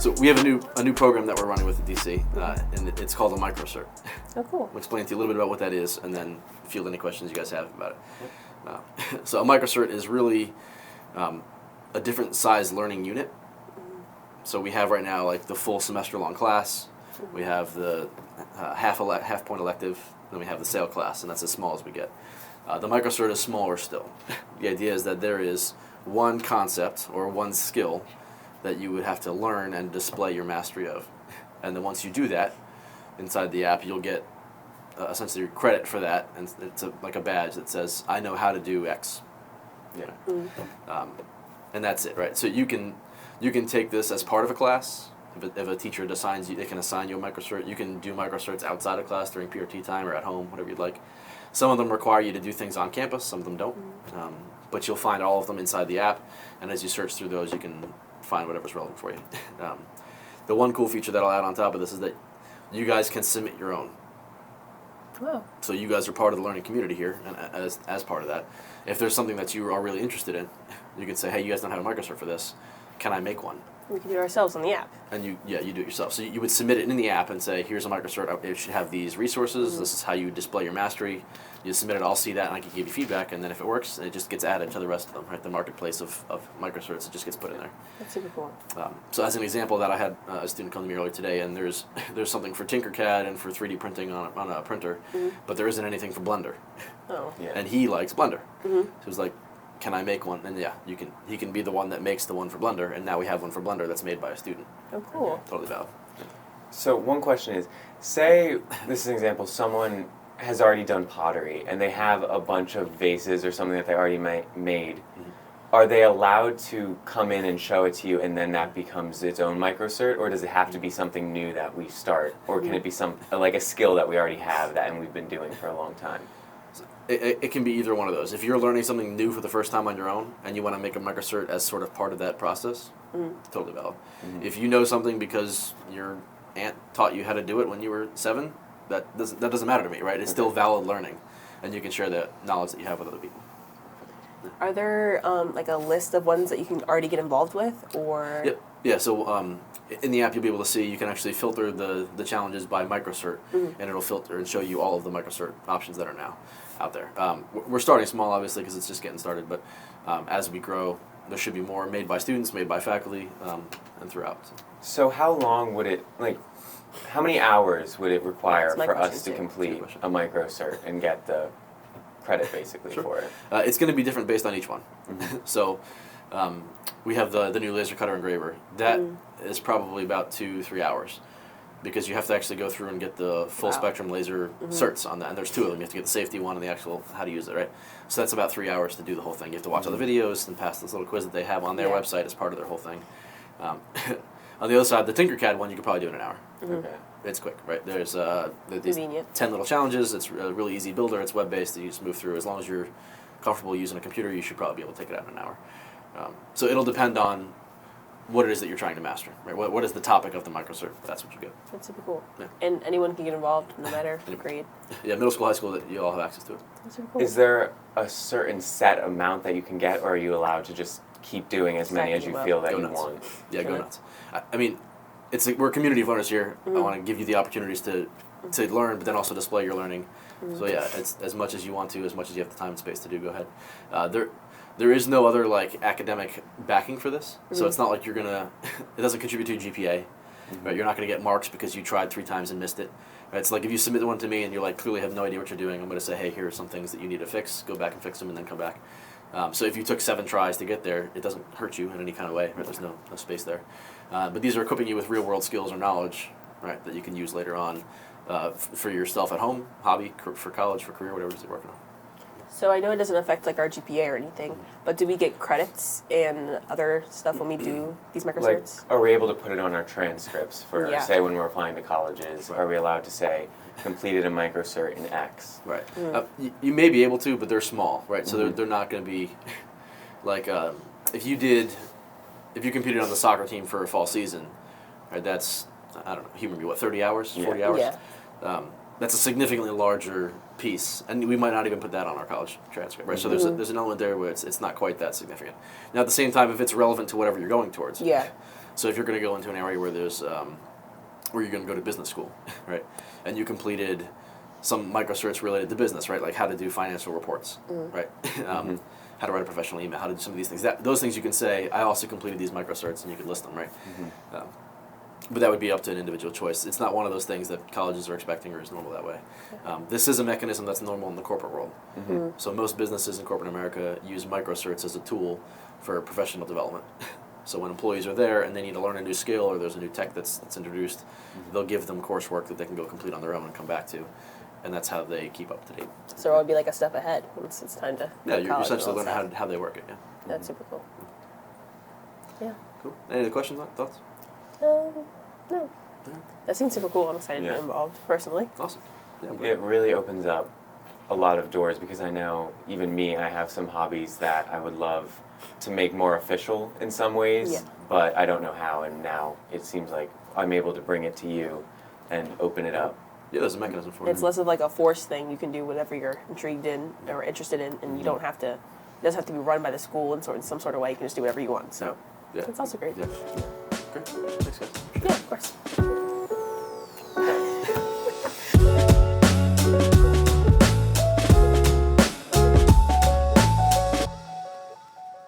So we have a new program that we're running with the DC, and it's called a Micro-Cert. Oh, cool. I'll explain to you a little bit about what that is, and then field any questions you guys have about it. So a Micro-Cert is really a different size learning unit. So we have right now like the full semester-long class. We have the half-point elective, then we have the SAIL class, and that's as small as we get. The Micro-Cert is smaller still. The idea is that there is one concept or one skill that you would have to learn and display your mastery of. And then once you do that, inside the app, you'll get essentially credit for that, and it's like a badge that says, I know how to do X. And that's it, right? So you can take this as part of a class. If a teacher assigns you, they can assign you a Micro-Cert. You can do Micro-Certs outside of class during PRT time or at home, whatever you'd like. Some of them require you to do things on campus, some of them don't. But you'll find all of them inside the app, and as you search through those, you can find whatever's relevant for you. The one cool feature that I'll add on top of this is that you guys can submit your own. Wow. So you guys are part of the learning community here, and as part of that, if there's something that you are really interested in, you can say, hey, you guys don't have a Micro-Cert for this. Can I make one? We can do it ourselves on the app. And you do it yourself. So you would submit it in the app and say, here's a Micro-Cert. It should have these resources. This is how you display your mastery. You submit it, I'll see that, and I can give you feedback. And then if it works, it just gets added to the rest of them, right? The marketplace of Micro-Certs, it just gets put in there. That's super cool. So as an example, that I had a student come to me earlier today, and there's something for Tinkercad and for 3D printing on a printer, but there isn't anything for Blender. Oh. Yeah. And he likes Blender. So he was like, can I make one? And yeah, he can be the one that makes the one for Blender, and now we have one for Blender that's made by a student. Oh, cool. Totally valid. So one question is, say, this is an example, someone has already done pottery, and they have a bunch of vases or something that they already made. Are they allowed to come in and show it to you, and then that becomes its own Micro-Cert, or does it have to be something new that we start, or can it be like a skill that we already have that and we've been doing for a long time? It can be either one of those. If you're learning something new for the first time on your own and you want to make a Micro-Cert as sort of part of that process, totally valid. If you know something because your aunt taught you how to do it when you were 7, that doesn't matter to me, right? It's still valid learning, and you can share that knowledge that you have with other people. Are there like a list of ones that you can already get involved with, or? Yep. Yeah. So in the app, you'll be able to see, you can actually filter the challenges by Micro-Cert, and it'll filter and show you all of the Micro-Cert options that are now out there. We're starting small, obviously, because it's just getting started, but as we grow, there should be more made by students, made by faculty, and throughout. So how long would it, like, how many hours would it require for us to complete a Micro-Cert and get the credit, basically, for it? It's going to be different based on each one. So we have the new laser cutter engraver. That is probably about 2-3 hours, because you have to actually go through and get the full spectrum laser certs on that. And there's 2 of them. You have to get the safety one and the actual how to use it, right? So that's about 3 hours to do the whole thing. You have to watch all the videos and pass this little quiz that they have on their website as part of their whole thing. On the other side, the Tinkercad one, you could probably do in an hour. Okay. It's quick, right? There's these Convenient. 10 little challenges. It's a really easy builder. It's web-based. You just move through. As long as you're comfortable using a computer, you should probably be able to take it out in an hour. So it'll depend on what it is that you're trying to master, right? What is the topic of the Micro-Cert? That's what you get. That's super cool. Yeah. And anyone can get involved, no matter grade. Yeah, middle school, high school, you all have access to it. That's super cool. Is there a certain set amount that you can get, or are you allowed to just keep doing as many as you feel that you want? Yeah, go nuts. I mean, we're a community of learners here. I want to give you the opportunities to learn, but then also display your learning. So yeah, it's as much as you want to, as much as you have the time and space to do, go ahead. There is no other like academic backing for this, so it's not like you're gonna. It doesn't contribute to your GPA, right? You're not gonna get marks because you tried 3 times and missed it. Right? It's like if you submit one to me and you're like clearly have no idea what you're doing, I'm gonna say, hey, here are some things that you need to fix. Go back and fix them, and then come back. So if you took 7 tries to get there, it doesn't hurt you in any kind of way. Right? There's no space there. But these are equipping you with real-world skills or knowledge, right, that you can use later on for yourself at home, hobby, for college, for career, whatever it is you're working on. So I know it doesn't affect like our GPA or anything, but do we get credits and other stuff when we do these Micro-Certs? Like, are we able to put it on our transcripts for, say, when we're applying to colleges? Right. Are we allowed to say, completed a Micro-Cert in X? Right. You may be able to, but they're small, right? So they're not going to be, like, if you competed on the soccer team for a fall season, right, that's, I don't know, human be what, 30 hours, 40 hours? Yeah. That's a significantly larger piece, and we might not even put that on our college transcript, right? So there's an element there where it's not quite that significant. Now at the same time, if it's relevant to whatever you're going towards, So if you're going to go into an area where there's where you're going to go to business school, right, and you completed some micro-certs related to business, right, like how to do financial reports, right, how to write a professional email, how to do some of these things. Those things you can say, I also completed these micro-certs, and you could list them, right. But that would be up to an individual choice. It's not one of those things that colleges are expecting or is normal that way. This is a mechanism that's normal in the corporate world. So most businesses in corporate America use micro-certs as a tool for professional development. So when employees are there and they need to learn a new skill or there's a new tech that's introduced, they'll give them coursework that they can go complete on their own and come back to. And that's how they keep up to date. So it would be like a step ahead once it's time to Yeah, go to you're college essentially and all learning that how they work it, yeah. stuff. That's super cool. Yeah. Cool. Any other questions, thoughts? No. That seems super cool. I'm excited to be involved, personally. Awesome. Yeah, It really opens up a lot of doors because I know, even me, I have some hobbies that I would love to make more official in some ways, but I don't know how, and now it seems like I'm able to bring it to you and open it up. Yeah, there's a mechanism for it. It's less of like a forced thing. You can do whatever you're intrigued in or interested in, and you don't have to, it doesn't have to be run by the school in some sort of way. You can just do whatever you want. So yeah. it's also great. Yeah.